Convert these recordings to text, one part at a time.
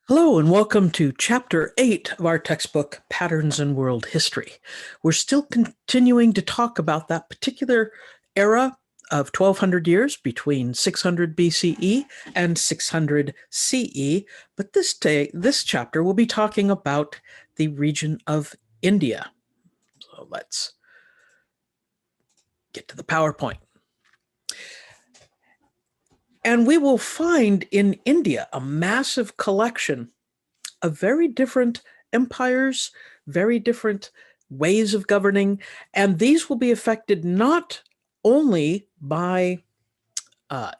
Hello, and welcome to Chapter 8 of our textbook, Patterns in World History. We're still continuing to talk about that particular era of 1200 years between 600 BCE and 600 CE, but this chapter will be talking about the region of India. So let's get to the PowerPoint. And we will find in India a massive collection of very different empires, very different ways of governing, and these will be affected not only by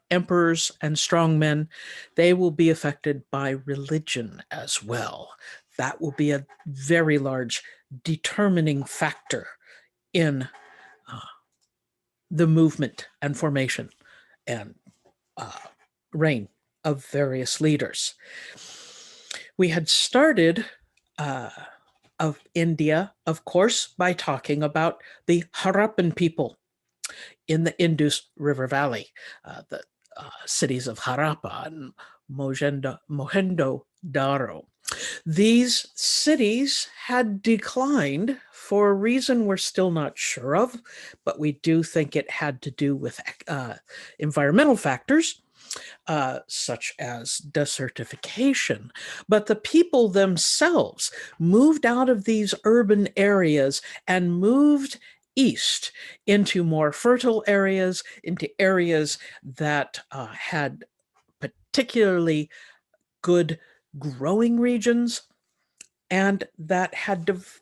emperors and strongmen, they will be affected by religion as well. That will be a very large determining factor in uh, the movement and formation and uh, reign of various leaders. We had started of India, of course, by talking about the Harappan people in the Indus River Valley, the cities of Harappa and Mohenjo-daro. These cities had declined for a reason we're still not sure of, but we do think it had to do with environmental factors, such as desertification. But the people themselves moved out of these urban areas and moved east into more fertile areas, into areas that had particularly good growing regions, and that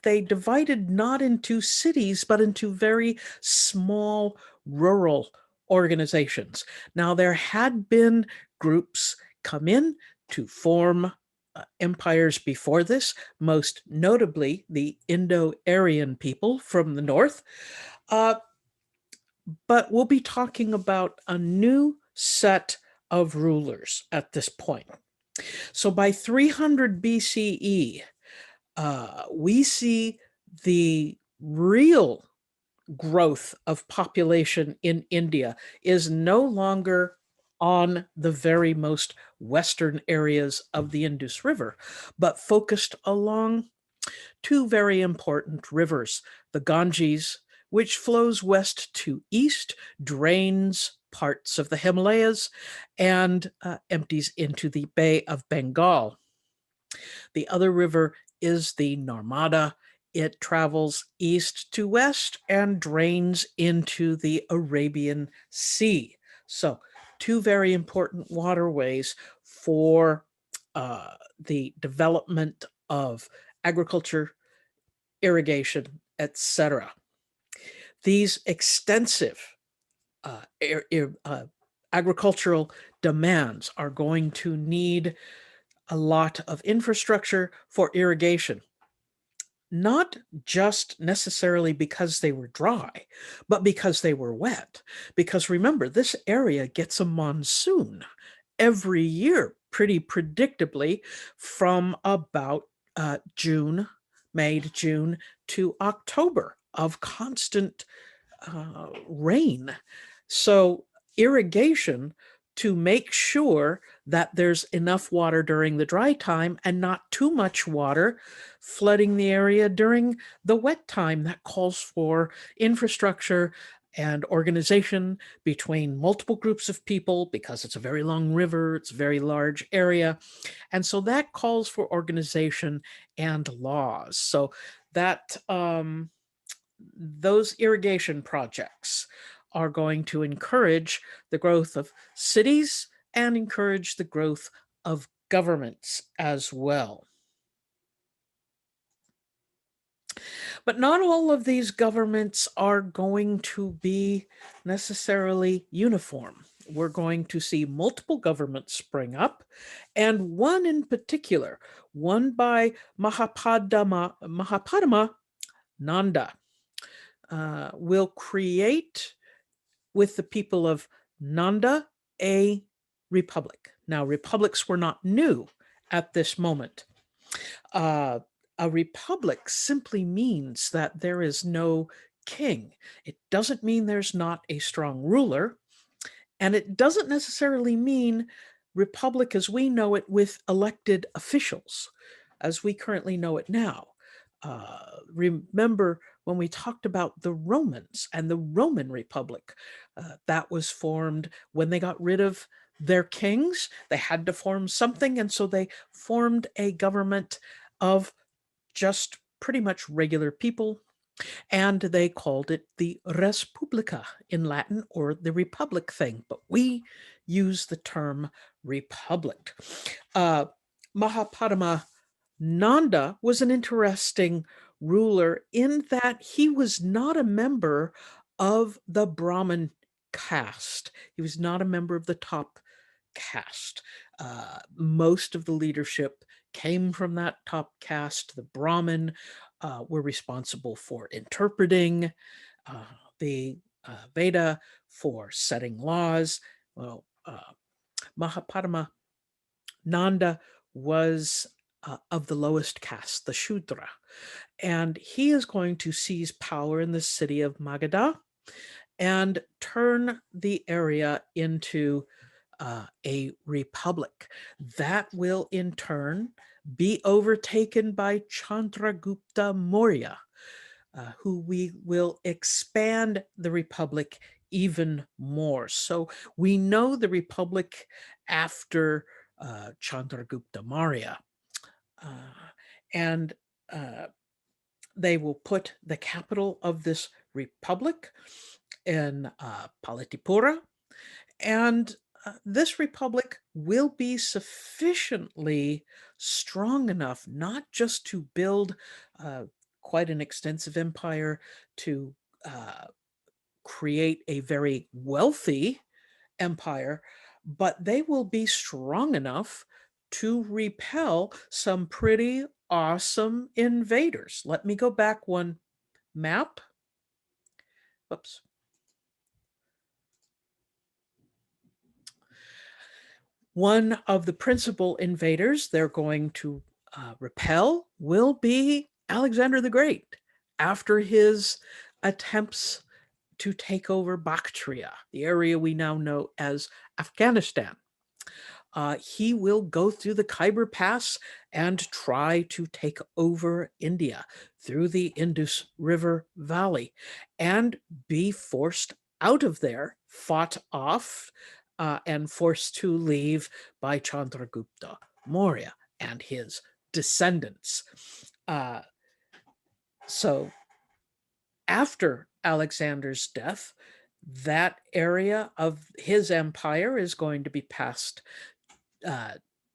they divided not into cities, but into very small rural organizations. Now, there had been groups come in to form empires before this, most notably the Indo-Aryan people from the north. But we'll be talking about a new set of rulers at this point. So by 300 BCE, we see the real growth of population in India is no longer on the very most western areas of the Indus River, but focused along two very important rivers, the Ganges, which flows west to east, drains parts of the Himalayas, and empties into the Bay of Bengal. The other river is the Narmada. It travels east to west and drains into the Arabian Sea. So, two very important waterways for the development of agriculture, irrigation, etc. These extensive agricultural demands are going to need a lot of infrastructure for irrigation, not just necessarily because they were dry, but because they were wet. Because remember, this area gets a monsoon every year, pretty predictably, from about May to June to October of constant rain. So irrigation, to make sure that there's enough water during the dry time and not too much water flooding the area during the wet time, that calls for infrastructure and organization between multiple groups of people, because it's a very long river, it's a very large area. And so that calls for organization and laws. So that those irrigation projects are going to encourage the growth of cities and encourage the growth of governments as well. But not all of these governments are going to be necessarily uniform. We're going to see multiple governments spring up, and one in particular, one by Mahapadma Nanda, will create with the people of Nanda a republic. Now, republics were not new at this moment. A republic simply means that there is no king. It doesn't mean there's not a strong ruler, and it doesn't necessarily mean republic as we know it with elected officials, as we currently know it now. Remember when we talked about the Romans and the Roman Republic, that was formed when they got rid of their kings. They had to form something, and so they formed a government of just pretty much regular people, and they called it the res publica in Latin, or the republic thing, but we use the term republic. Uh, Mahapadma Nanda was an interesting ruler in that he was not a member of the Brahmin caste. He was not a member of the top caste. Most of the leadership came from that top caste. The Brahmin were responsible for interpreting the Veda, for setting laws. Well, Mahapadma Nanda was of the lowest caste, the Shudra, and he is going to seize power in the city of Magadha and turn the area into a republic that will in turn be overtaken by Chandragupta Maurya, who we will expand the republic even more. So we know the republic after Chandragupta Maurya, and they will put the capital of this republic in Palitipura, and this republic will be sufficiently strong enough not just to build quite an extensive empire, to create a very wealthy empire, but they will be strong enough to repel some pretty awesome invaders. Let me go back one map. Whoops. One of the principal invaders they're going to repel will be Alexander the Great after his attempts to take over Bactria, the area we now know as Afghanistan. He will go through the Khyber Pass and try to take over India through the Indus River Valley and be forced out of there, fought off, and forced to leave by Chandragupta Maurya and his descendants. So after Alexander's death, that area of his empire is going to be passed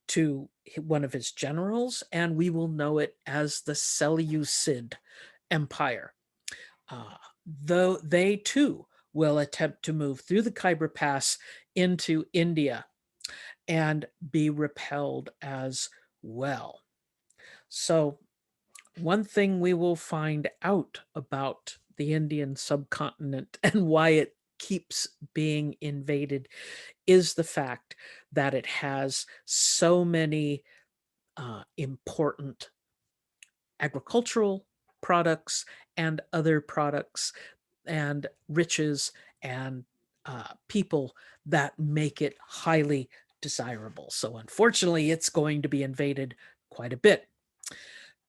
to one of his generals, and we will know it as the Seleucid Empire. Though they too will attempt to move through the Khyber Pass into India and be repelled as well. So one thing we will find out about the Indian subcontinent and why it keeps being invaded is the fact that it has so many important agricultural products and other products and riches and people that make it highly desirable. So unfortunately, it's going to be invaded quite a bit.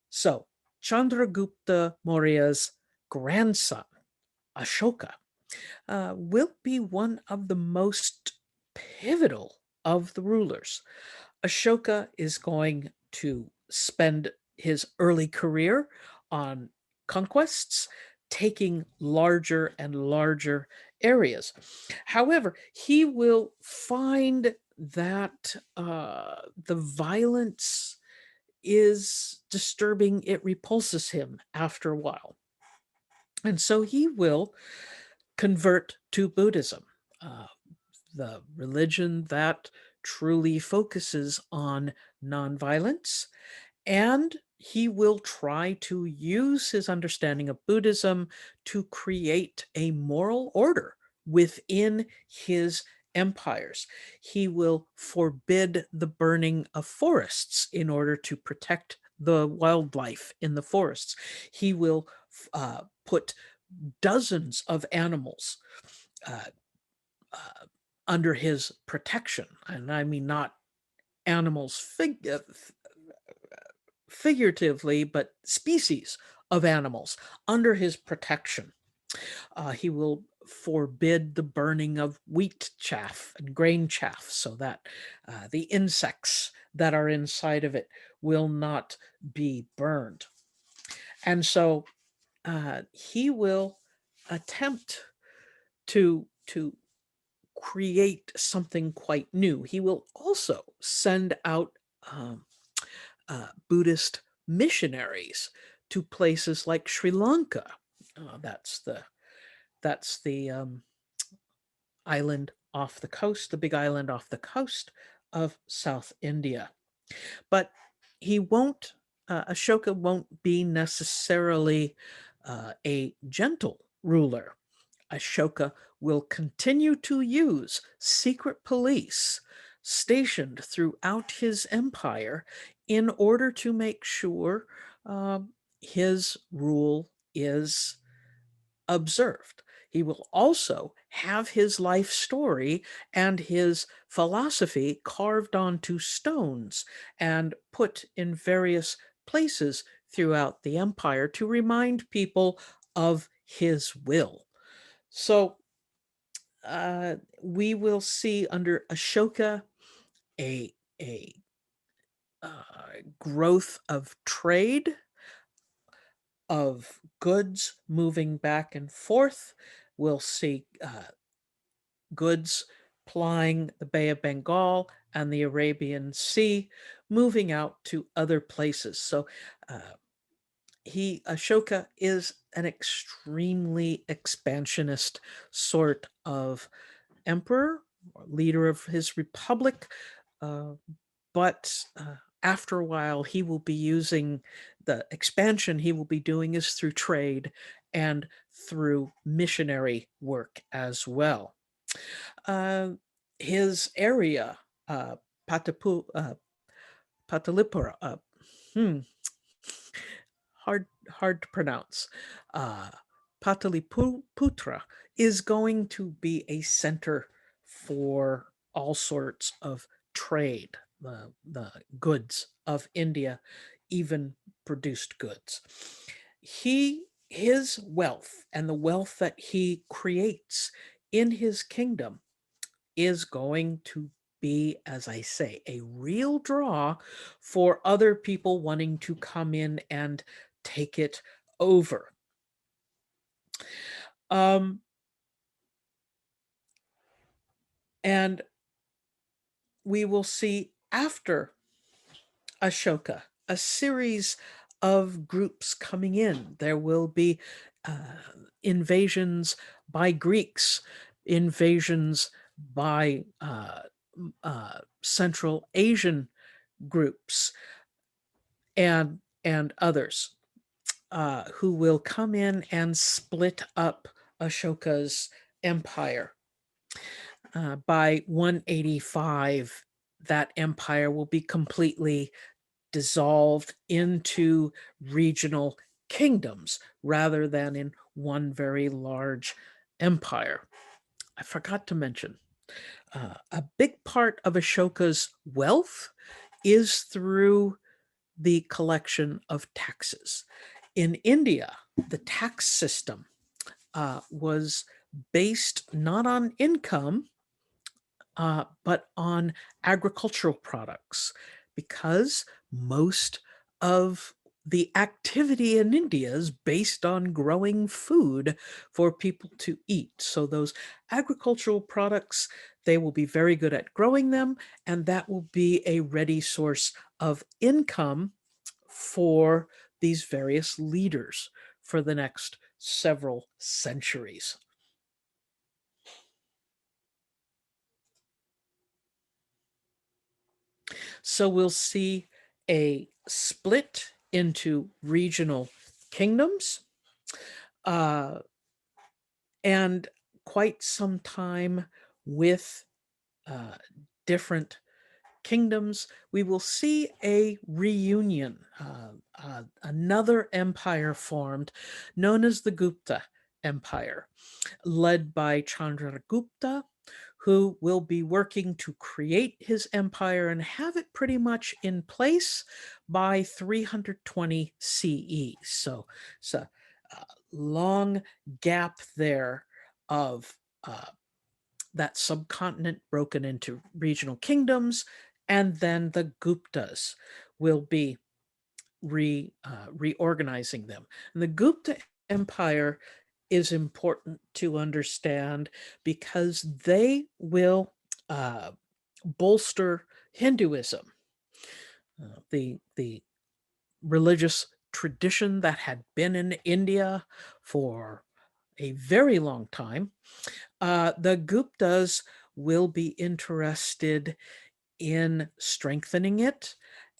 So Chandragupta Maurya's grandson, Ashoka, will be one of the most pivotal of the rulers. Ashoka is going to spend his early career on conquests, taking larger and larger areas. However, he will find that the violence is disturbing. It repulses him after a while. And so he will convert to Buddhism, the religion that truly focuses on nonviolence. And he will try to use his understanding of Buddhism to create a moral order within his empires. He will forbid the burning of forests in order to protect the wildlife in the forests. He will put dozens of animals uh, under his protection. And I mean, not animals, figuratively, but species of animals under his protection. He will forbid the burning of wheat chaff and grain chaff so that the insects that are inside of it will not be burned. And so he will attempt to create something quite new. He will also send out Buddhist missionaries to places like Sri Lanka. That's the island off the coast, the big island off the coast of South India. But he won't. Ashoka won't be necessarily a gentle ruler. Ashoka will continue to use secret police stationed throughout his empire in order to make sure his rule is observed. He will also have his life story and his philosophy carved onto stones and put in various places throughout the empire to remind people of his will. So we will see under Ashoka a, a growth of trade, of goods moving back and forth. We'll see goods plying the Bay of Bengal and the Arabian Sea, moving out to other places. So Ashoka is an extremely expansionist sort of emperor, or leader of his republic, uh, but after a while, he will be using the expansion he will be doing is through trade and through missionary work as well. Uh, his area, Patapu, Patalipura, hmm, hard to pronounce. Pataliputra is going to be a center for all sorts of trade, the goods of India, even produced goods. His wealth and the wealth that he creates in his kingdom is going to be, as I say, a real draw for other people wanting to come in and take it over. And we will see after Ashoka a series of groups coming in. There will be invasions by Greeks, invasions by Central Asian groups, and others who will come in and split up Ashoka's empire. By 185, that empire will be completely dissolved into regional kingdoms rather than in one very large empire. I forgot to mention, a big part of Ashoka's wealth is through the collection of taxes. In India, the tax system was based not on income, but on agricultural products, because most of the activity in India is based on growing food for people to eat. So those agricultural products, they will be very good at growing them, and that will be a ready source of income for these various leaders for the next several centuries. So we'll see a split into regional kingdoms, and quite some time with different kingdoms. We will see a reunion, another empire formed known as the Gupta Empire, led by Chandragupta, who will be working to create his empire and have it pretty much in place by 320 CE. So it's a long gap there of that subcontinent broken into regional kingdoms, and then the Guptas will be reorganizing them. And the Gupta Empire is important to understand because they will bolster Hinduism, the religious tradition that had been in India for a very long time. The Guptas will be interested in strengthening it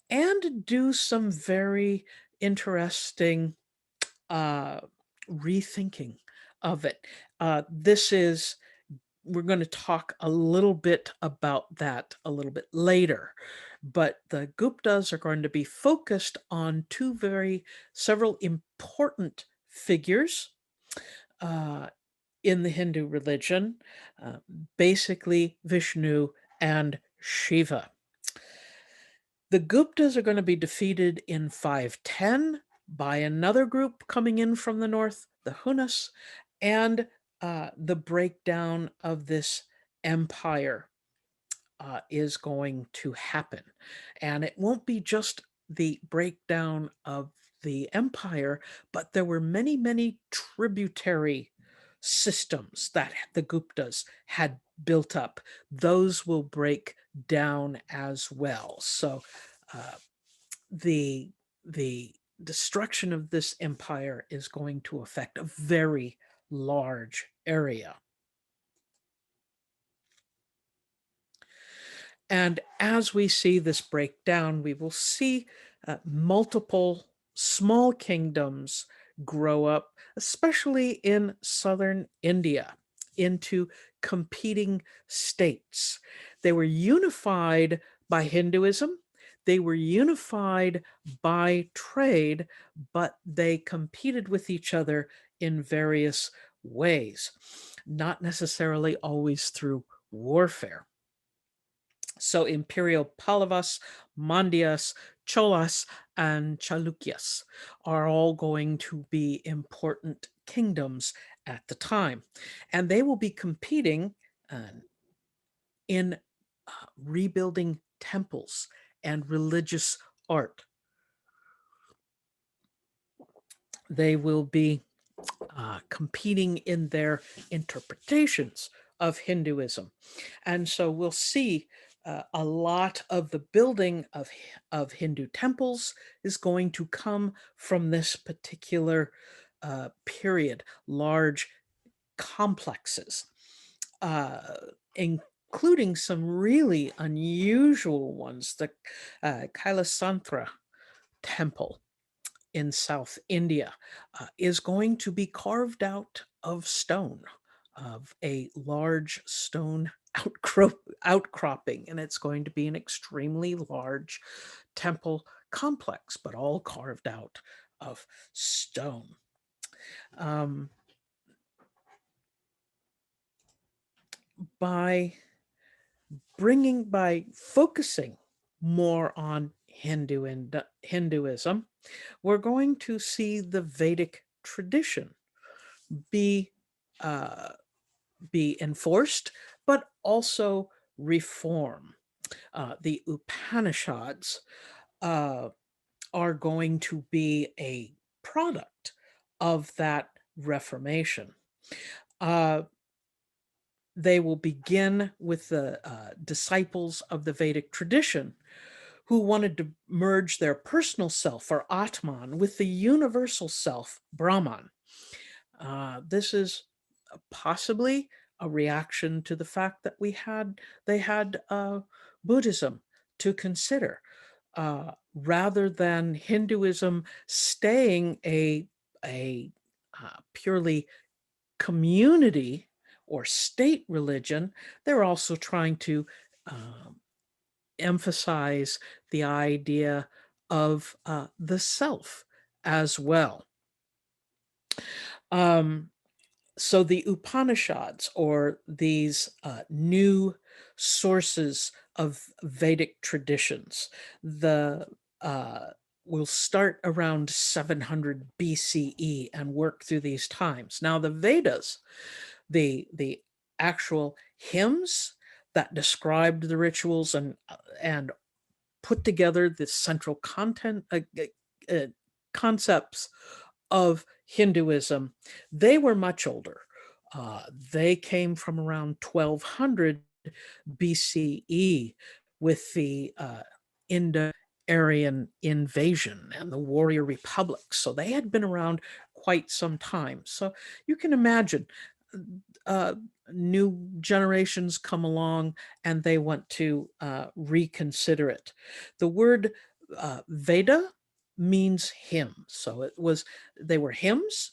and do some very interesting rethinking of it. We're going to talk a little bit about that a little bit later, but the Guptas are going to be focused on several important figures in the Hindu religion, basically Vishnu and Shiva. The Guptas are going to be defeated in 510 by another group coming in from the north, the Hunas, and the breakdown of this empire is going to happen. And it won't be just the breakdown of the empire, but there were many, many tributary systems that the Guptas had built up. Those will break down as well. So the destruction of this empire is going to affect a very large area. And as we see this breakdown, we will see multiple small kingdoms grow up, especially in southern India, into competing states. They were unified by Hinduism. They were unified by trade, but they competed with each other in various ways, not necessarily always through warfare. So Imperial Pallavas, Mandyas, Cholas, and Chalukyas are all going to be important kingdoms at the time. And they will be competing in rebuilding temples and religious art. They will be competing in their interpretations of Hinduism. And so we'll see a lot of the building of Hindu temples is going to come from this particular period, large complexes, including some really unusual ones. The Kailasantra temple in South India is going to be carved out of stone, of a large stone outcropping, and it's going to be an extremely large temple complex, but all carved out of stone. By focusing more on Hinduism, we're going to see the Vedic tradition be enforced, but also reform. The Upanishads are going to be a product of that reformation. They will begin with the disciples of the Vedic tradition who wanted to merge their personal self, or Atman, with the universal self, Brahman. This is possibly a reaction to the fact that they had Buddhism to consider, rather than Hinduism staying a purely community or state religion. They're also trying to emphasize the idea of the self as well. So the Upanishads, or these new sources of Vedic traditions, the will start around 700 BCE and work through these times. Now the Vedas, the actual hymns that described the rituals and put together the central concepts of Hinduism, they were much older. They came from around 1200 BCE with the Indo-Aryan invasion and the warrior republics. So they had been around quite some time. So you can imagine uh, new generations come along and they want to reconsider it. The word Veda means hymn. So they were hymns,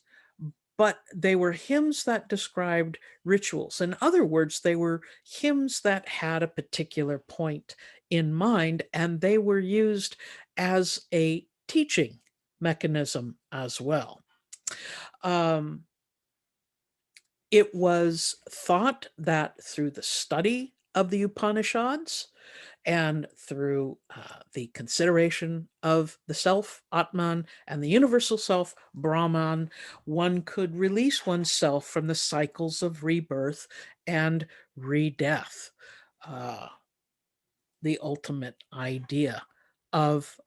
but they were hymns that described rituals. In other words, they were hymns that had a particular point in mind, and they were used as a teaching mechanism as well. It was thought that through the study of the Upanishads and through the consideration of the self, Atman, and the universal self, Brahman, one could release oneself from the cycles of rebirth and re-death, the ultimate idea of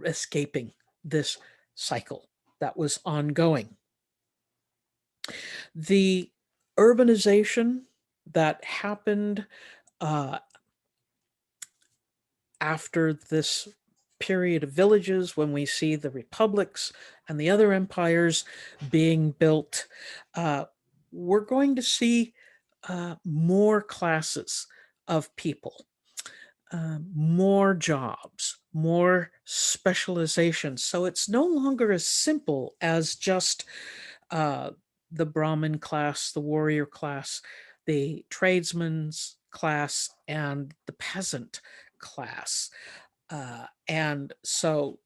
escaping this cycle that was ongoing. The urbanization that happened after this period of villages, when we see the republics and the other empires being built, we're going to see more classes of people, more jobs, more specialization. So it's no longer as simple as just the Brahmin class, the warrior class, the tradesman's class, and the peasant class. And so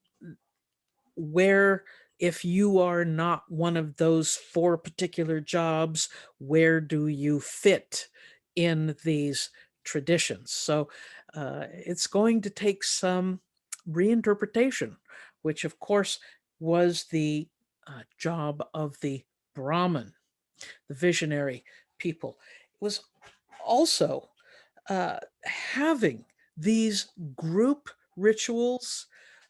where, if you are not one of those four particular jobs, where do you fit in these traditions? So it's going to take some reinterpretation, which of course was the job of the Brahmin, the visionary people. It was also having these group rituals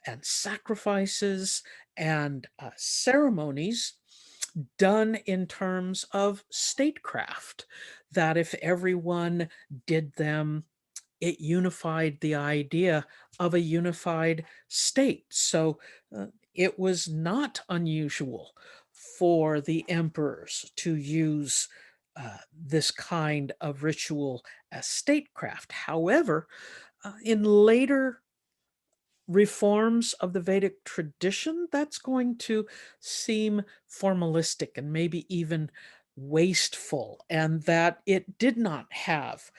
and sacrifices and ceremonies done in terms of statecraft, that if everyone did them, it unified the idea of a unified state. So it was not unusual for the emperors to use this kind of ritual as statecraft. However, in later reforms of the Vedic tradition, that's going to seem formalistic and maybe even wasteful, and that it did not have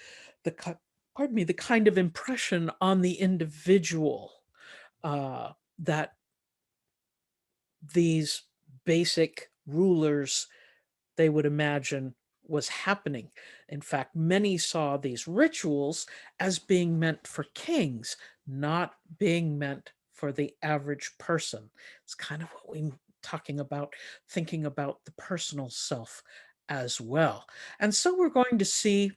the the kind of impression on the individual that these basic rulers, they would imagine, was happening. In fact, many saw these rituals as being meant for kings, not being meant for the average person. It's kind of what we're talking about, thinking about the personal self as well. And so we're going to see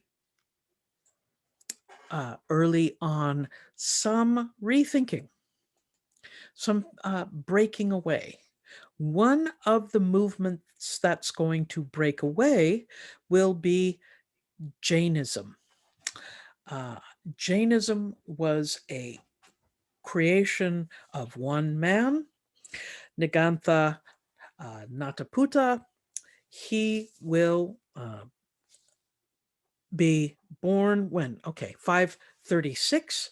early on some rethinking, some breaking away. One of the movements that's going to break away will be Jainism. Jainism was a creation of one man, Nigantha Nataputta. He will be born when? Okay, 536,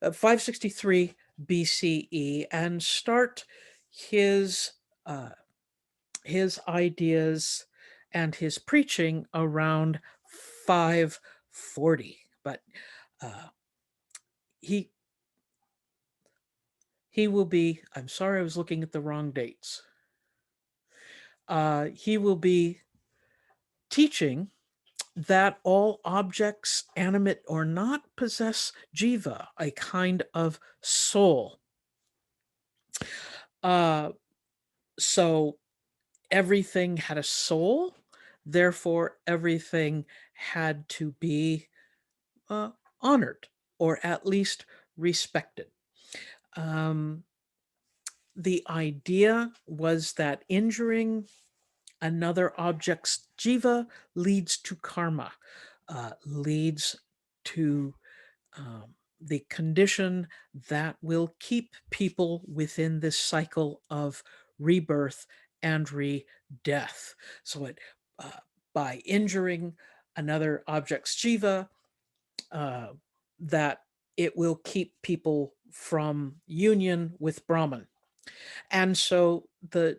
563 BCE, and start his ideas and his preaching around 540. But he will be, I'm sorry, I was looking at the wrong dates. He will be teaching that all objects, animate or not, possess jiva, a kind of soul. So everything had a soul, therefore everything had to be honored or at least respected. The idea was that injuring another object's jiva leads to karma, leads to the condition that will keep people within this cycle of rebirth and re-death. So by injuring another object's jiva, that it will keep people from union with Brahman. And so the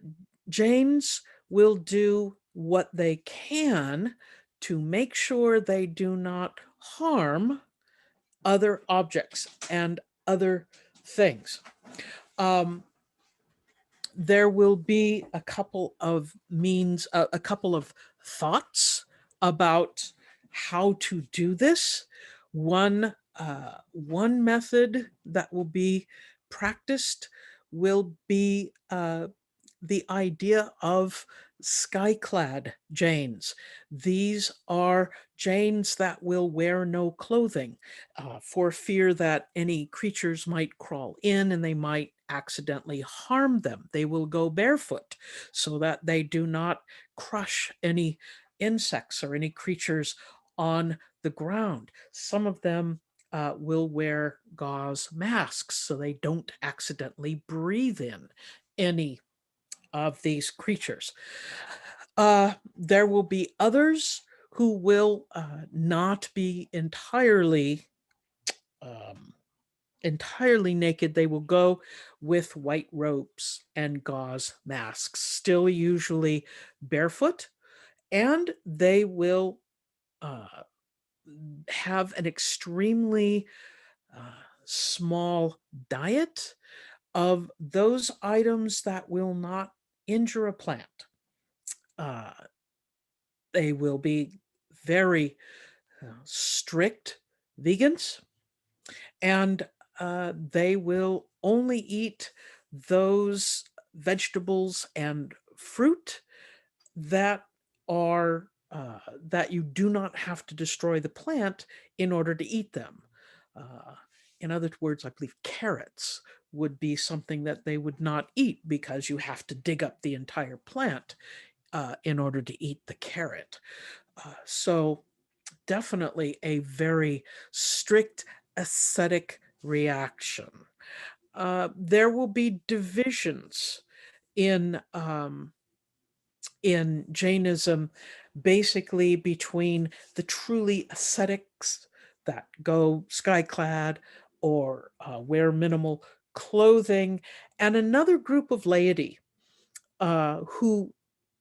Jains will do what they can to make sure they do not harm other objects and other things. There will be a couple of a couple of thoughts about how to do this. One method that will be practiced will be the idea of sky-clad Jains. These are Jains that will wear no clothing for fear that any creatures might crawl in and they might accidentally harm them. They will go barefoot so that they do not crush any insects or any creatures on the ground. Some of them will wear gauze masks so they don't accidentally breathe in any of these creatures. There will be others who will not be entirely naked. They will go with white robes and gauze masks, still usually barefoot, and they will have an extremely small diet of those items that will not injure a plant. They will be very strict vegans, and they will only eat those vegetables and fruit that are that you do not have to destroy the plant in order to eat them. In other words, I believe carrots would be something that they would not eat because you have to dig up the entire plant in order to eat the carrot. So definitely a very strict ascetic reaction. There will be divisions in Jainism, basically between the truly ascetics that go sky-clad or wear minimal clothing, and another group of laity who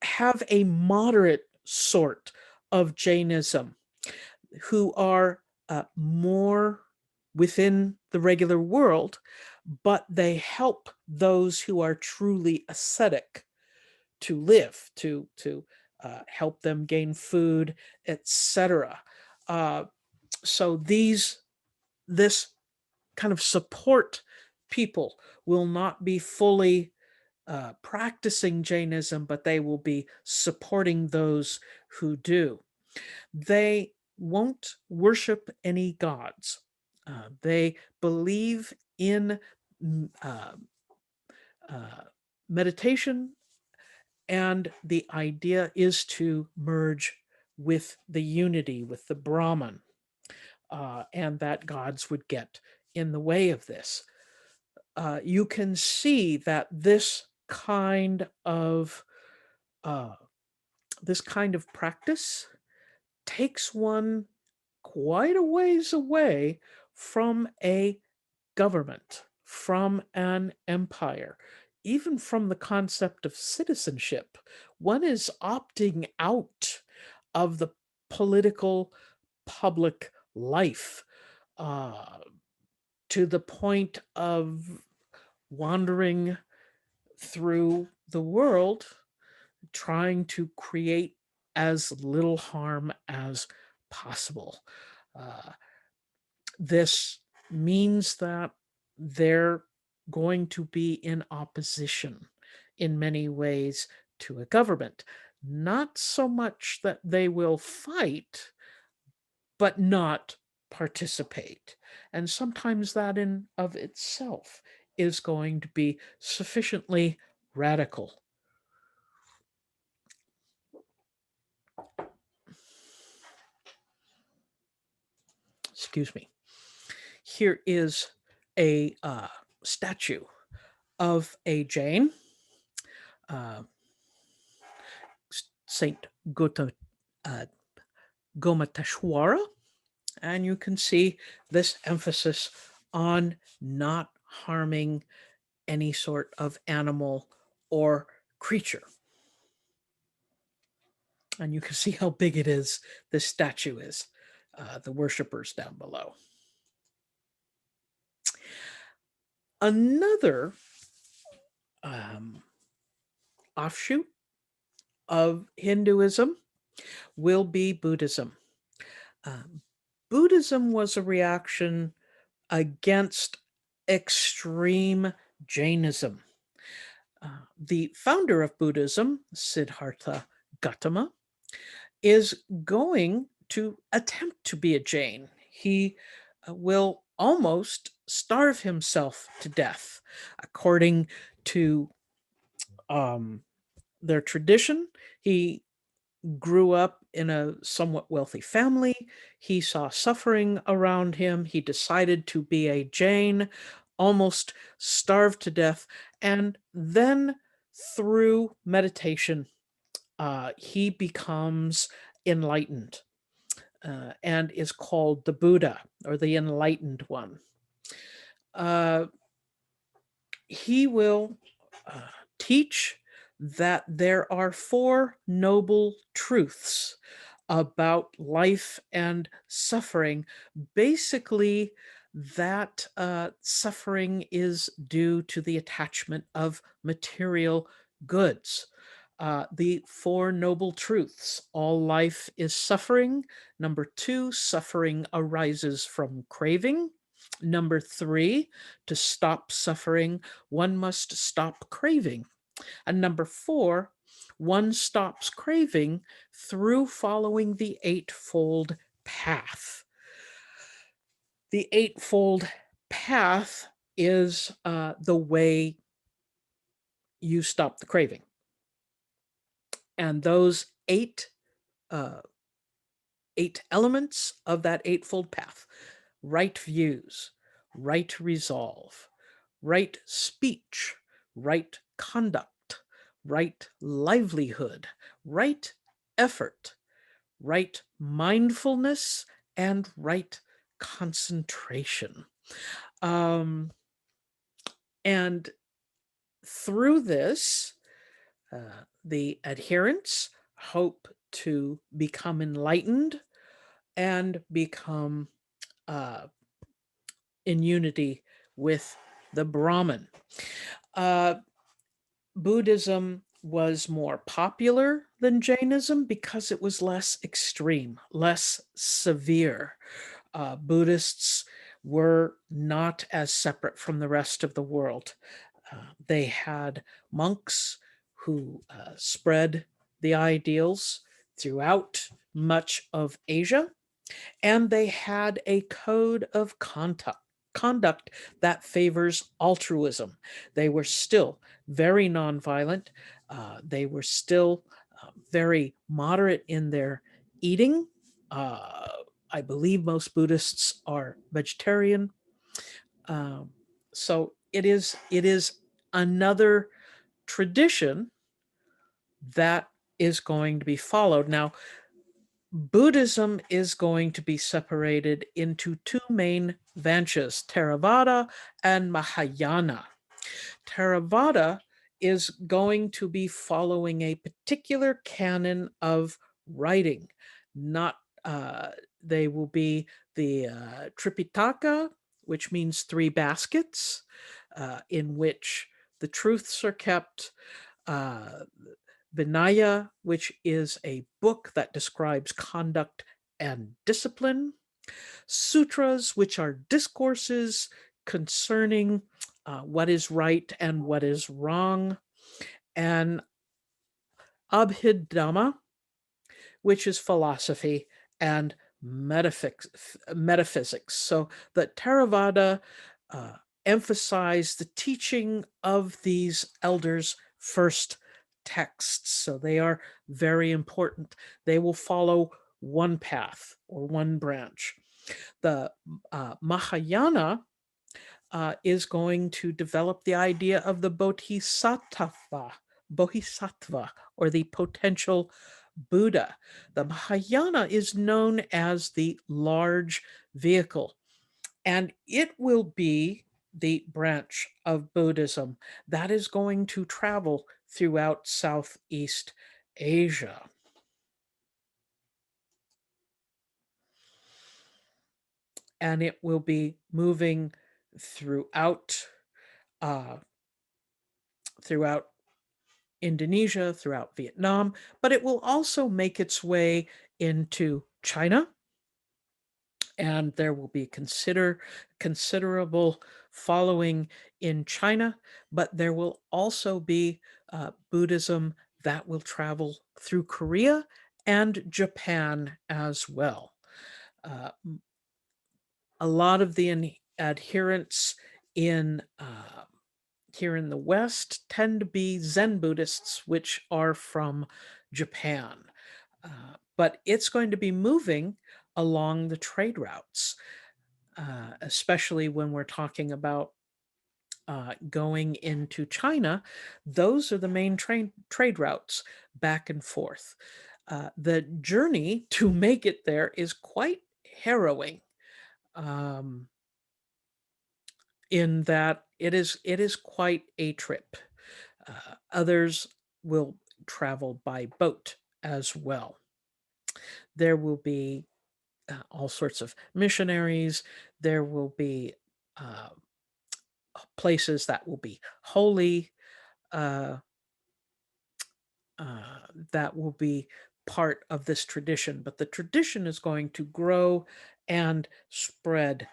have a moderate sort of Jainism, who are more within the regular world, but they help those who are truly ascetic to live, to help them gain food, etc. So this kind of support people will not be fully practicing Jainism, but they will be supporting those who do. They won't worship any gods. They believe in meditation, and the idea is to merge with the unity, with the Brahman, and that gods would get in the way of this. You can see that this kind of practice takes one quite a ways away from a government, from an empire, even from the concept of citizenship. One is opting out of the political public life to the point of wandering through the world trying to create as little harm as possible. Uh, this means that they're going to be in opposition in many ways to a government. Not so much that they will fight, but not participate. And sometimes that in of itself is going to be sufficiently radical. Excuse me. Here is a statue of a Jain, uh, Saint Gomateshwara, and you can see this emphasis on not harming any sort of animal or creature. And you can see how big it is, this statue is, the worshippers down below. Another offshoot of Hinduism will be Buddhism. Buddhism was a reaction against extreme Jainism. The founder of Buddhism, Siddhartha Gautama, is going to attempt to be a Jain. He will almost starve himself to death. According to their tradition, he grew up in a somewhat wealthy family. He saw suffering around him. He decided to be a Jain, almost starved to death. And then through meditation, he becomes enlightened and is called the Buddha, or the enlightened one. He will teach that there are four noble truths about life and suffering. Basically, that suffering is due to the attachment of material goods. The four noble truths: all life is suffering. Number two, suffering arises from craving. Number three, to stop suffering, one must stop craving. And number four, one stops craving through following the Eightfold Path. The Eightfold Path is the way you stop the craving. And those eight elements of that Eightfold Path: right views, right resolve, right speech, right conduct, right livelihood, right effort, right mindfulness, and right concentration. And through this, the adherents hope to become enlightened and become in unity with the Brahman. Buddhism was more popular than Jainism because it was less extreme, less severe. Buddhists were not as separate from the rest of the world. They had monks who spread the ideals throughout much of Asia, and they had a code of conduct that favors altruism. They were still very nonviolent. They were still very moderate in their eating. I believe most Buddhists are vegetarian. So it is another tradition that is going to be followed. Now, Buddhism is going to be separated into two main vanchas, Theravada and Mahayana. Theravada is going to be following a particular canon of writing. Not they will be the Tripitaka, which means three baskets, in which the truths are kept. Vinaya, which is a book that describes conduct and discipline. Sutras, which are discourses concerning what is right and what is wrong. And Abhidhamma, which is philosophy and metaphysics. So the Theravada uh, emphasize the teaching of these elders' first texts. So they are very important. They will follow one path or one branch. The Mahayana is going to develop the idea of the bodhisattva, or the potential Buddha. The Mahayana is known as the large vehicle, and it will be the branch of Buddhism that is going to travel throughout Southeast Asia. And it will be moving throughout throughout Indonesia, throughout Vietnam, but it will also make its way into China. And there will be considerable following in China, but there will also be Buddhism that will travel through Korea and Japan as well. A lot of the adherents in here in the West tend to be Zen Buddhists, which are from Japan. But it's going to be moving along the trade routes, especially when we're talking about going into China. Those are the main trade routes back and forth. The journey to make it there is quite harrowing. In that it is quite a trip. Others will travel by boat as well. There will be all sorts of missionaries. There will be places that will be holy, that will be part of this tradition. But the tradition is going to grow and spread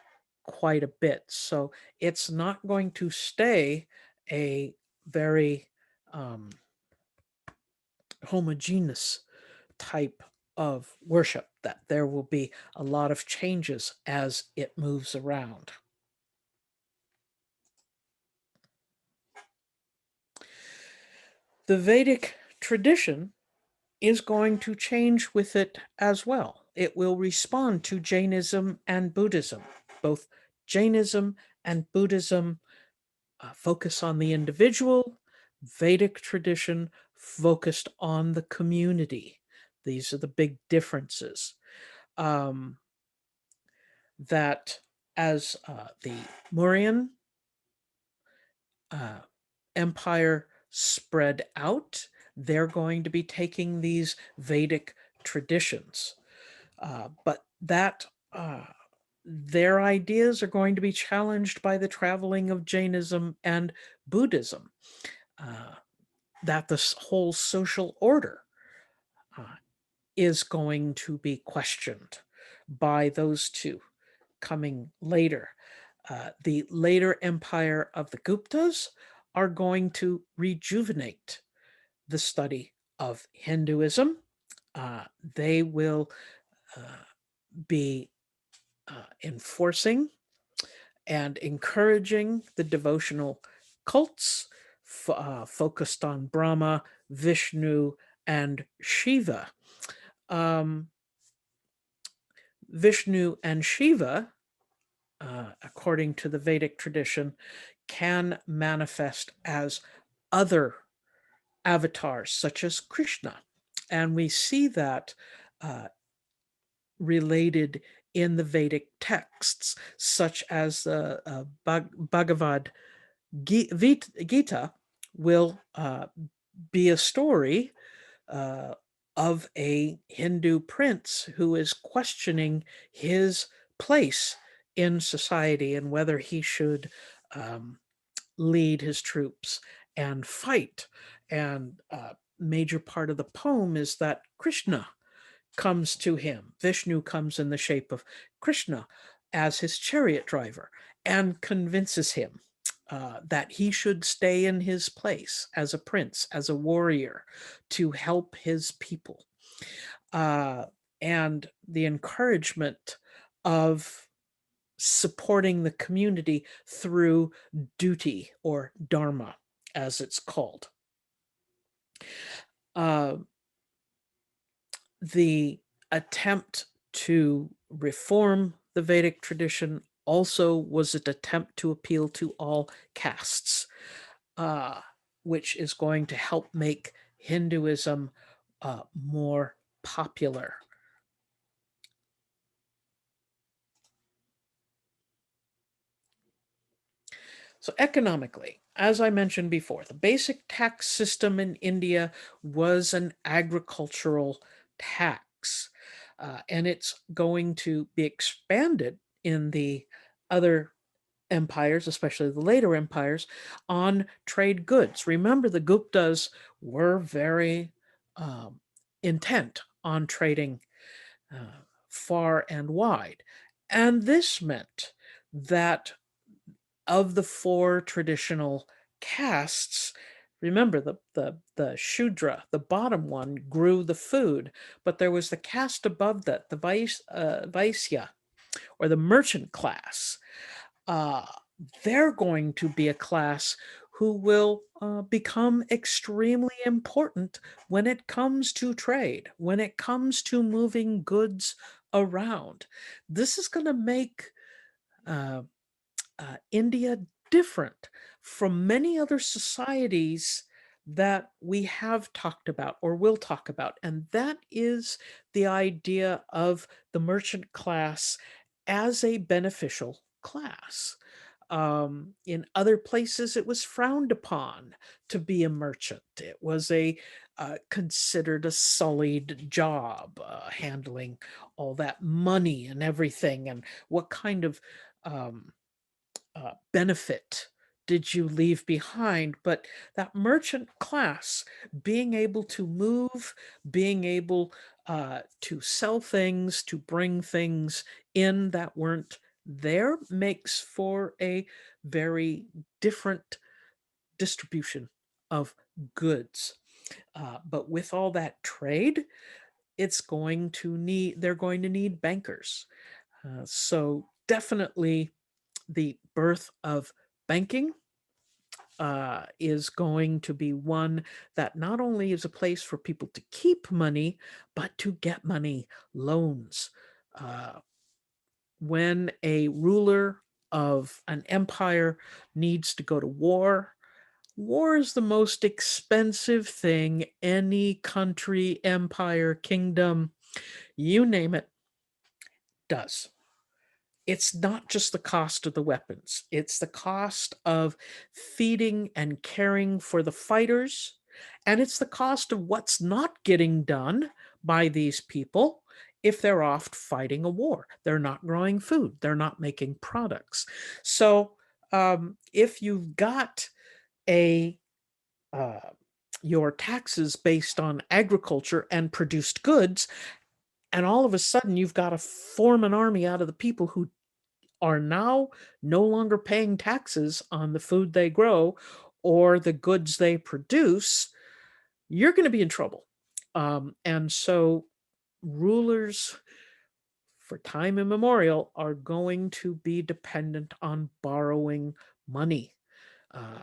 quite a bit. So it's not going to stay a very homogeneous type of worship, that there will be a lot of changes as it moves around. The Vedic tradition is going to change with it as well. It will respond to Jainism and Buddhism. Both Jainism and Buddhism focus on the individual. Vedic tradition focused on the community. These are the big differences. That as the Mauryan Empire spread out, they're going to be taking these Vedic traditions. But that their ideas are going to be challenged by the traveling of Jainism and Buddhism. That this whole social order is going to be questioned by those two coming later. The later empire of the Guptas are going to rejuvenate the study of Hinduism. They will be enforcing and encouraging the devotional cults focused on Brahma, Vishnu, and Shiva. Vishnu and Shiva, according to the Vedic tradition, can manifest as other avatars, such as Krishna. And we see that related in the Vedic texts, such as the Bhagavad Gita will be a story of a Hindu prince who is questioning his place in society and whether he should lead his troops and fight. And major part of the poem is that Krishna comes to him. Vishnu comes in the shape of Krishna as his chariot driver and convinces him that he should stay in his place as a prince, as a warrior, to help his people. And the encouragement of supporting the community through duty, or dharma, as it's called. The attempt to reform the Vedic tradition also was an attempt to appeal to all castes, which is going to help make Hinduism more popular. So economically, as I mentioned before, the basic tax system in India was an agricultural tax, and it's going to be expanded in the other empires, especially the later empires, on trade goods. Remember, the Guptas were very intent on trading far and wide. And this meant that of the four traditional castes, remember the Shudra, the bottom one, grew the food, but there was the caste above that, the Vaisya, or the merchant class. They're going to be a class who will become extremely important when it comes to trade, when it comes to moving goods around. This is going to make India different from many other societies that we have talked about or will talk about. And that is the idea of the merchant class as a beneficial class. In other places, it was frowned upon to be a merchant. It was considered a sullied job, handling all that money and everything, and what kind of benefit did you leave behind? But that merchant class, being able to move, being able to sell things, to bring things in that weren't there, makes for a very different distribution of goods. But with all that trade, they're going to need bankers. So definitely the birth of banking is going to be one that not only is a place for people to keep money, but to get money, loans. When a ruler of an empire needs to go to war, war is the most expensive thing any country, empire, kingdom, you name it, does. It's not just the cost of the weapons, it's the cost of feeding and caring for the fighters, and it's the cost of what's not getting done by these people if they're off fighting a war. They're not growing food, they're not making products. So if you've got a your taxes based on agriculture and produced goods, and all of a sudden you've got to form an army out of the people who are now no longer paying taxes on the food they grow or the goods they produce, you're going to be in trouble. And so rulers for time immemorial are going to be dependent on borrowing money.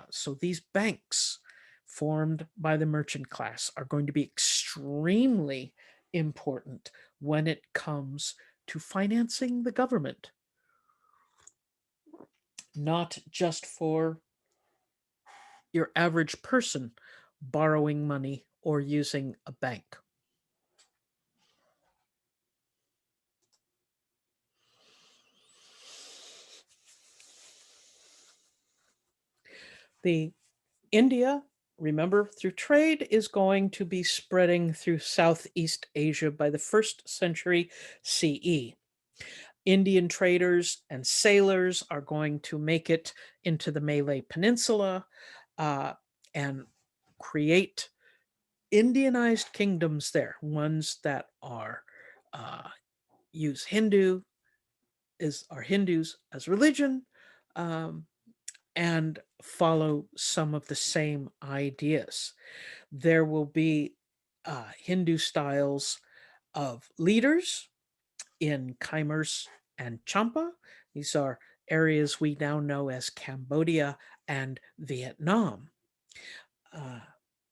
So these banks formed by the merchant class are going to be extremely important when it comes to financing the government, not just for your average person borrowing money or using a bank. The India, remember, through trade is going to be spreading through Southeast Asia by the 1st century CE. Indian traders and sailors are going to make it into the Malay Peninsula and create Indianized kingdoms there, ones that are use are Hindus as religion, um, and follow some of the same ideas. There will be Hindu styles of leaders in Khmers and Champa. These are areas we now know as Cambodia and Vietnam. Uh,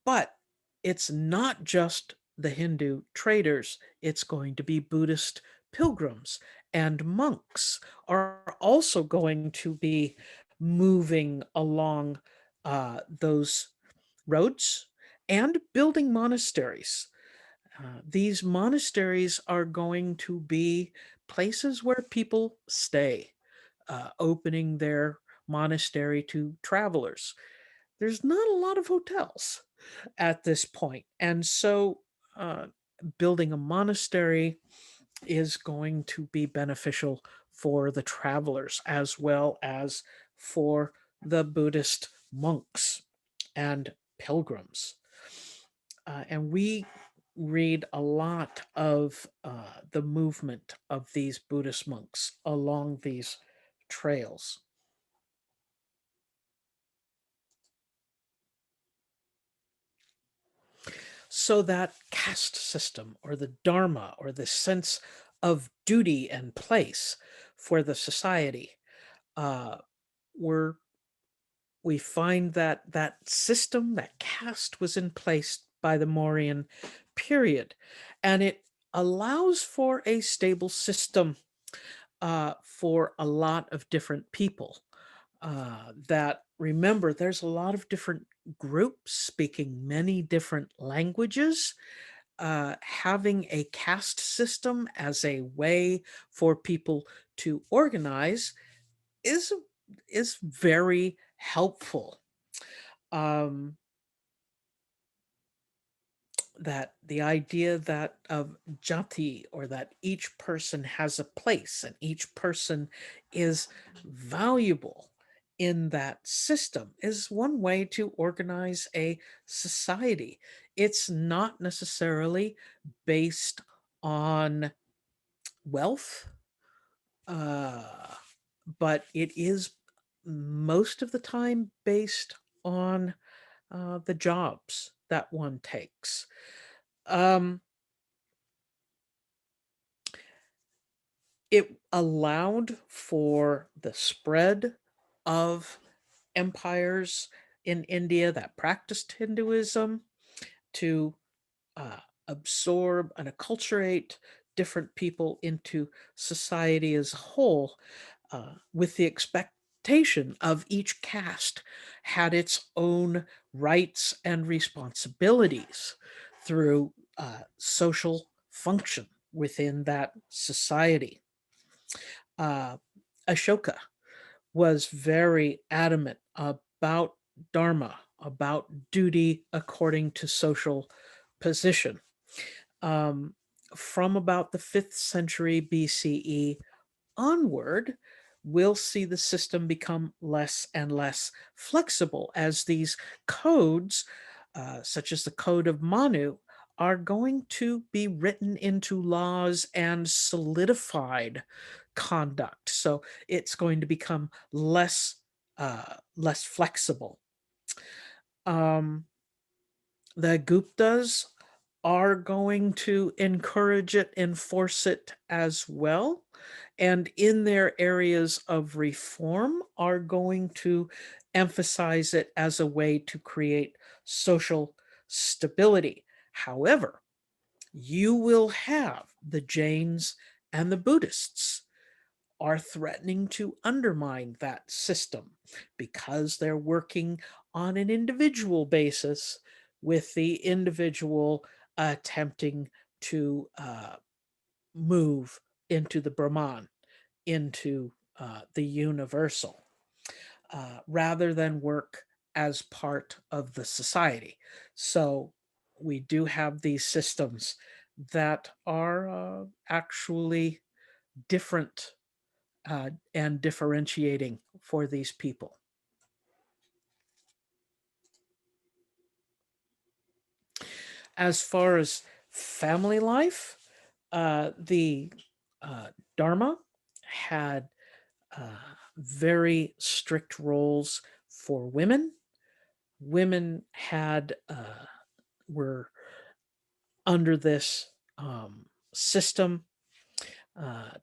but it's not just the Hindu traders, it's going to be Buddhist pilgrims, and monks are also going to be moving along those roads and building monasteries. These monasteries are going to be places where people stay, opening their monastery to travelers. There's not a lot of hotels at this point. And so uh, building a monastery is going to be beneficial for the travelers as well as for the Buddhist monks and pilgrims. And we read a lot of the movement of these Buddhist monks along these trails. So that caste system or the dharma or the sense of duty and place for the society, uh, we're, we find that that system, that caste was in place by the Mauryan period, and it allows for a stable system for a lot of different people. That remember, there's a lot of different groups speaking many different languages. Having a caste system as a way for people to organize is is very helpful. Um, that the idea that of jati, or that each person has a place and each person is valuable in that system, is one way to organize a society. It's not necessarily based on wealth, uh, but it is most of the time based on the jobs that one takes. Um, it allowed for the spread of empires in India that practiced Hinduism to uh, absorb and acculturate different people into society as a whole, with the expectation of each caste had its own rights and responsibilities through social function within that society. uh, Ashoka was very adamant about dharma, about duty according to social position. Um, from about the 5th century BCE onward, we'll see the system become less and less flexible as these codes, such as the Code of Manu, are going to be written into laws and solidified conduct. So it's going to become less flexible. Um, the Guptas are going to encourage it, enforce it as well. And in their areas of reform, are going to emphasize it as a way to create social stability. However, you will have the Jains and the Buddhists are threatening to undermine that system because they're working on an individual basis, with the individual attempting to move into the Brahman, into the universal, rather than work as part of the society. So we do have these systems that are actually different and differentiating for these people. As far as family life, the Dharma had very strict roles for women. Women were under this system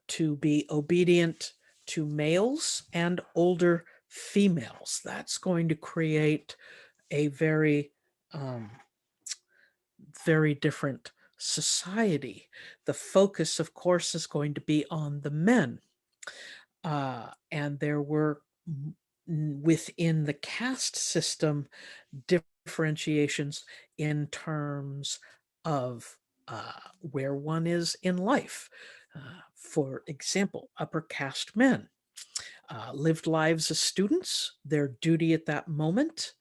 to be obedient to males and older females. That's going to create a very different society. The focus, of course, is going to be on the men. And there were within the caste system differentiations in terms of where one is in life. For example, upper caste men lived lives as students. Their duty at that moment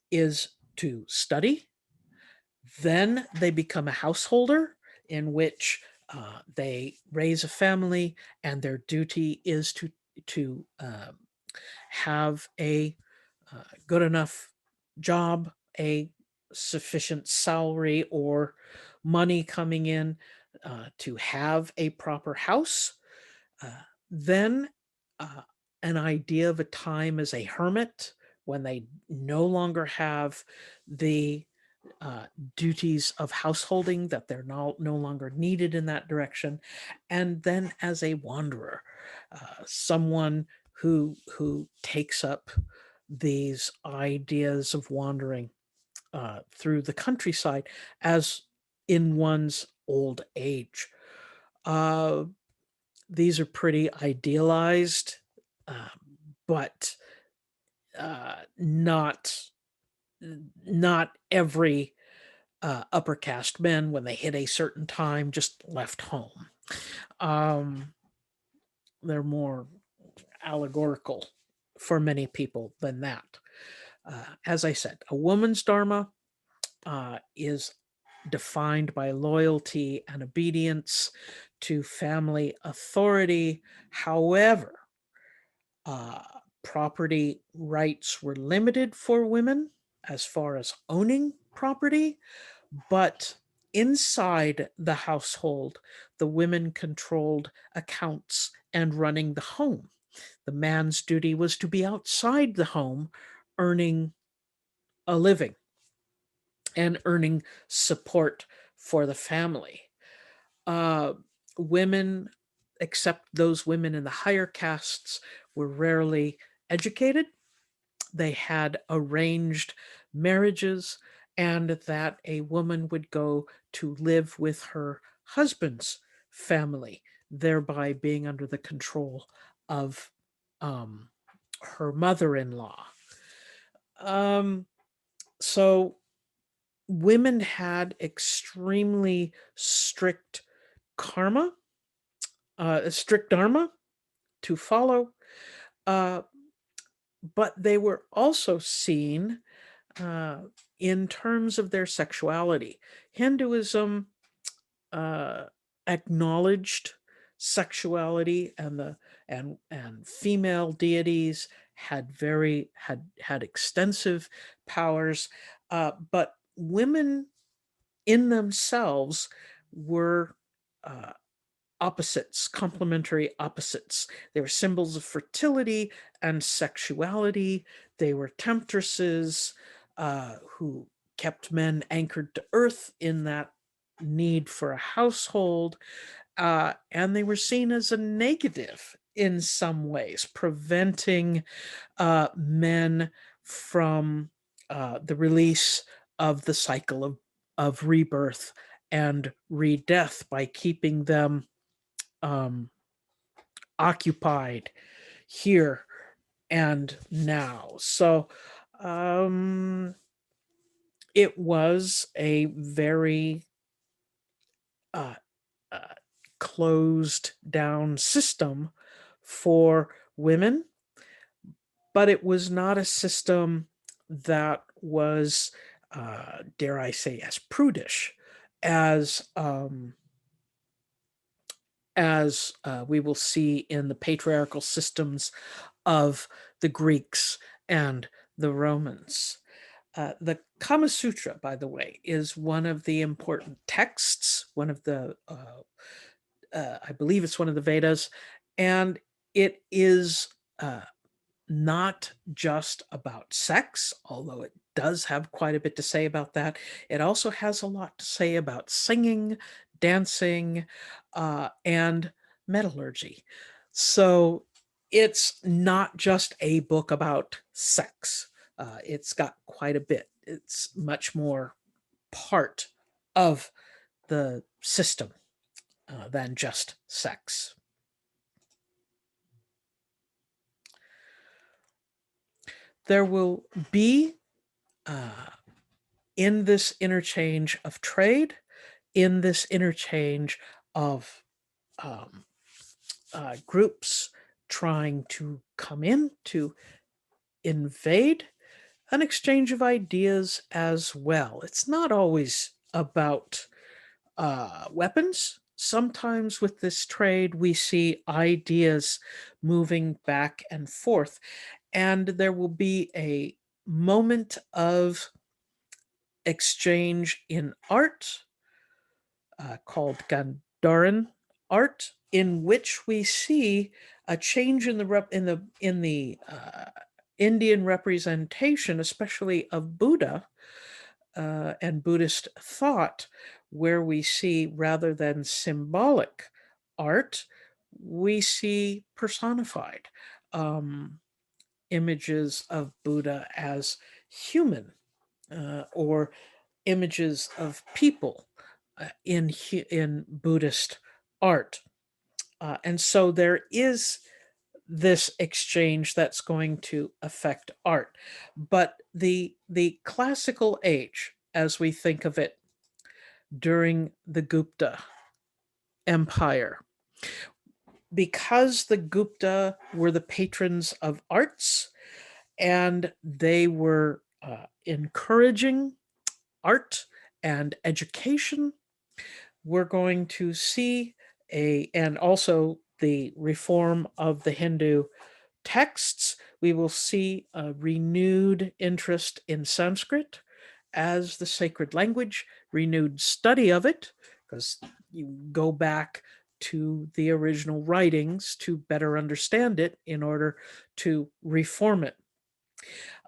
is to study. Then they become a householder in which they raise a family, and their duty is to have a good enough job, a sufficient salary or money coming in to have a proper house. Then an idea of a time as a hermit when they no longer have the duties of householding, that they're no longer needed in that direction, and then as a wanderer, someone who takes up these ideas of wandering through the countryside as in one's old age. These are pretty idealized, but not every upper caste men, when they hit a certain time, just left home. They're more allegorical for many people than that. As I said, a woman's dharma is defined by loyalty and obedience to family authority. However, property rights were limited for women as far as owning property, but inside the household, the women controlled accounts and running the home. The man's duty was to be outside the home, earning a living and earning support for the family. Women, except those women in the higher castes, were rarely educated. They had arranged marriages, and that a woman would go to live with her husband's family, thereby being under the control of her mother-in-law. So women had extremely strict karma, strict dharma to follow, but they were also seen in terms of their sexuality. Hinduism acknowledged sexuality, and female deities had extensive powers, but women in themselves were opposites, complementary opposites. They were symbols of fertility and sexuality. They were temptresses who kept men anchored to earth in that need for a household. And they were seen as a negative in some ways, preventing men from the release of the cycle of rebirth and re-death by keeping them occupied here and now. So it was a very closed down system for women, but it was not a system that was, dare I say, as prudish as we will see in the patriarchal systems of the Greeks and the Romans. The Kama Sutra, by the way, is one of the important texts, one of the, I believe it's one of the Vedas, and it is not just about sex, although it does have quite a bit to say about that. It also has a lot to say about singing, dancing, and metallurgy. So it's not just a book about sex. It's got quite a bit. It's much more part of the system than just sex. There will be in this interchange of trade, in this interchange of um, groups trying to come in to invade, an exchange of ideas as well. It's not always about weapons. Sometimes with this trade, we see ideas moving back and forth, and there will be a moment of exchange in art called Gandharan art, in which we see a change in the Indian representation, especially of Buddha and Buddhist thought, where we see rather than symbolic art, we see personified images of Buddha as human or images of people in Buddhist art. And so there is this exchange that's going to affect art. But the classical age, as we think of it during the Gupta Empire, because the Gupta were the patrons of arts and they were encouraging art and education, we're going to see and also the reform of the Hindu texts, we will see a renewed interest in Sanskrit as the sacred language, renewed study of it, because you go back to the original writings to better understand it in order to reform it.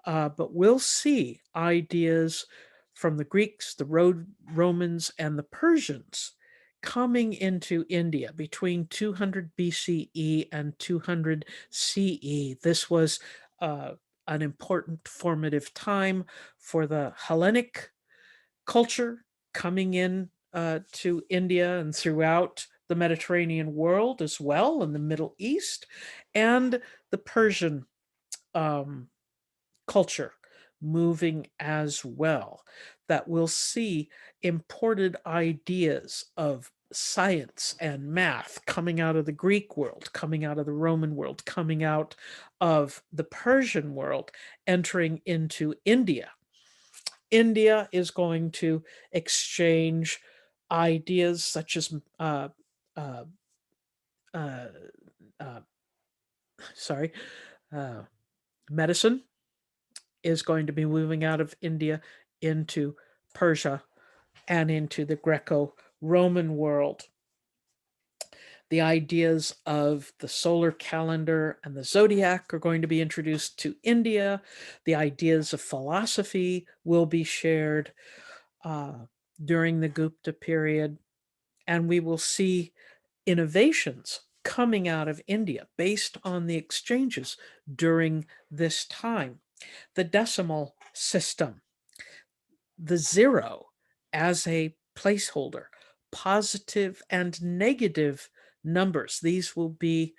But we'll see ideas from the Greeks, the Romans, and the Persians coming into India between 200 BCE and 200 CE. This was an important formative time for the Hellenic culture coming in to India and throughout the Mediterranean world as well, in the Middle East, and the Persian um, culture moving as well, that we'll see imported ideas of science and math coming out of the Greek world, coming out of the Roman world, coming out of the Persian world, entering into India. India is going to exchange ideas such as uh, uh, uh, sorry, uh, medicine is going to be moving out of India into Persia and into the Greco-Roman world. The ideas of the solar calendar and the zodiac are going to be introduced to India. The ideas of philosophy will be shared during the Gupta period. And we will see innovations coming out of India based on the exchanges during this time. The decimal system, the zero as a placeholder, positive and negative numbers. These will be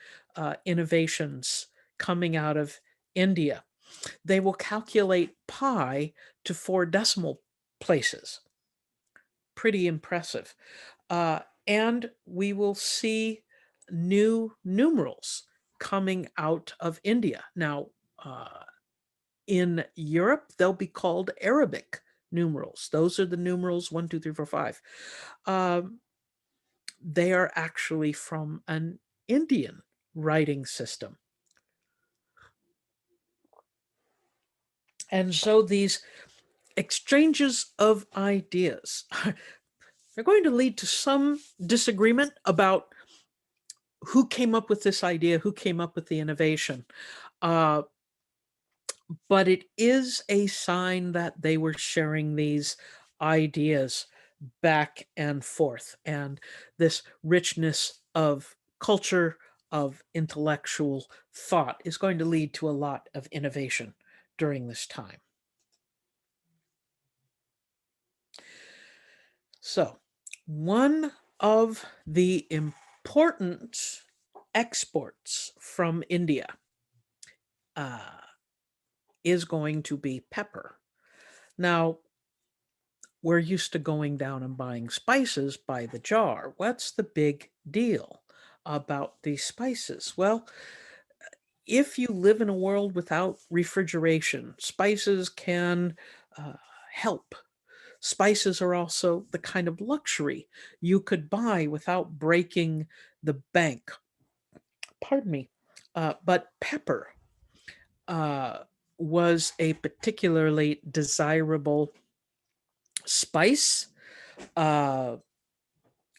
innovations coming out of India. They will calculate pi to 4 decimal places. Pretty impressive. And we will see new numerals coming out of India. Now, in Europe, they'll be called Arabic numerals. Those are the numerals 1, 2, 3, 4, 5. They are actually from an Indian writing system. And so these exchanges of ideas. They're going to lead to some disagreement about who came up with this idea, who came up with the innovation. Uh, but it is a sign that they were sharing these ideas back and forth. And this richness of culture, of intellectual thought is going to lead to a lot of innovation during this time. So, one of the important exports from India uh, is going to be pepper. Now, we're used to going down and buying spices by the jar. What's the big deal about these spices? Well, if you live in a world without refrigeration, spices can uh, help. Spices are also the kind of luxury you could buy without breaking the bank. Pardon me. But pepper uh, was a particularly desirable spice. Uh,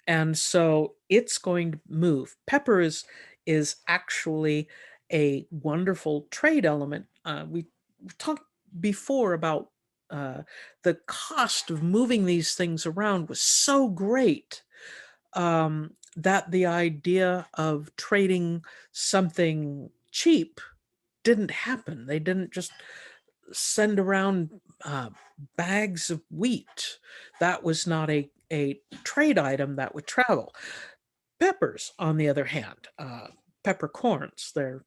and so it's going to move. Pepper is actually a wonderful trade element. We talked before about the cost of moving these things around was so great that the idea of trading something cheap didn't happen. They didn't just send around bags of wheat. That was not a trade item that would travel. Peppers, on the other hand, peppercorns, they're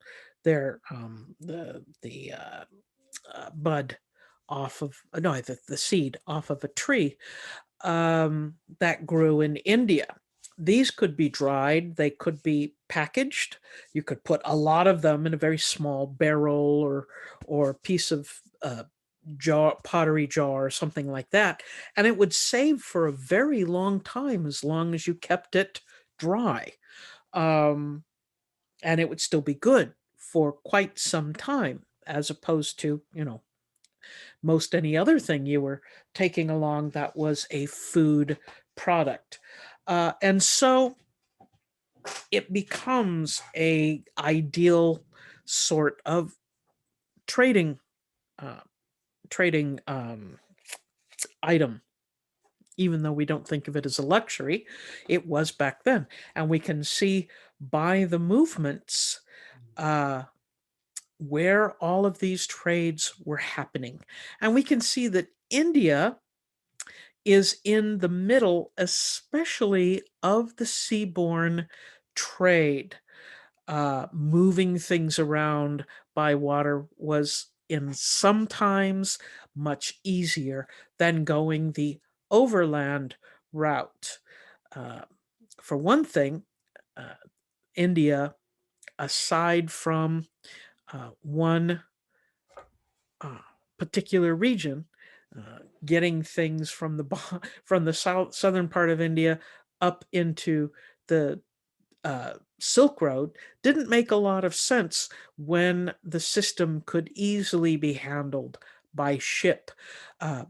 bud off of no the seed off of a tree that grew in India. These could be dried, they could be packaged. You could put a lot of them in a very small barrel or piece of jar, pottery jar, or something like that, and it would save for a very long time as long as you kept it dry, um, and it would still be good for quite some time, as opposed to most any other thing you were taking along that was a food product. And so it becomes a ideal sort of trading uh, trading item. Even though we don't think of it as a luxury, it was back then. And we can see by the movements uh, where all of these trades were happening. And we can see that India is in the middle, especially of the seaborne trade. Moving things around by water was in sometimes much easier than going the overland route. Uh, for one thing, uh, India, aside from one uh, particular region, getting things from the southern part of India up into the Silk Road didn't make a lot of sense when the system could easily be handled by ship. Uh,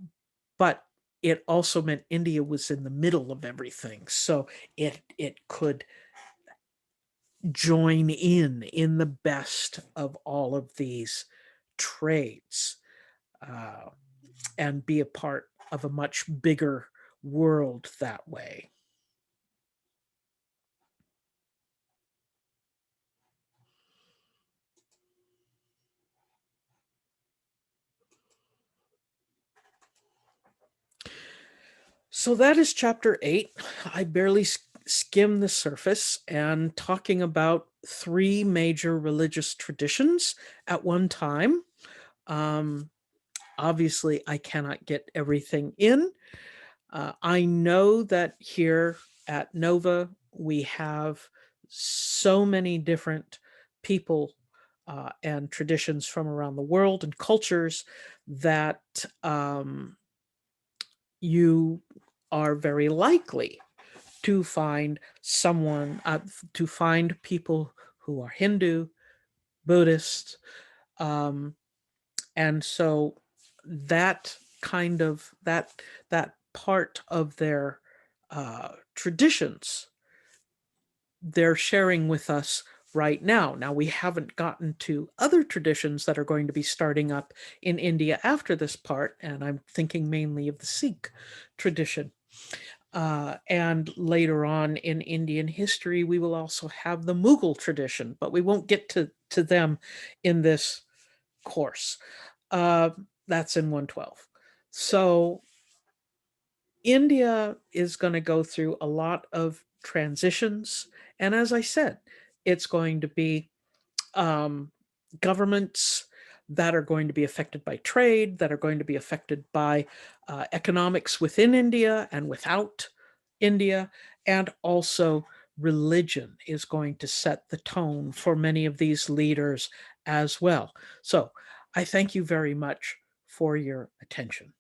but it also meant India was in the middle of everything, so it could join in the best of all of these trades uh, and be a part of a much bigger world that way. So that is chapter 8. I barely skimmed the surface and talking about 3 major religious traditions at one time. Um, Obviously, I cannot get everything in. I know that here at Nova, we have so many different people and traditions from around the world and cultures that you are very likely to find to find people who are Hindu, Buddhist, um, and so that kind of that part of their traditions they're sharing with us right now. Now, we haven't gotten to other traditions that are going to be starting up in India after this part, and I'm thinking mainly of the Sikh tradition. And later on in Indian history, we will also have the Mughal tradition, but we won't get to them in this course. That's in 112. So India is going to go through a lot of transitions. And as I said, it's going to be um, governments that are going to be affected by trade, that are going to be affected by economics within India and without India, and also religion is going to set the tone for many of these leaders as well. So I thank you very much for your attention.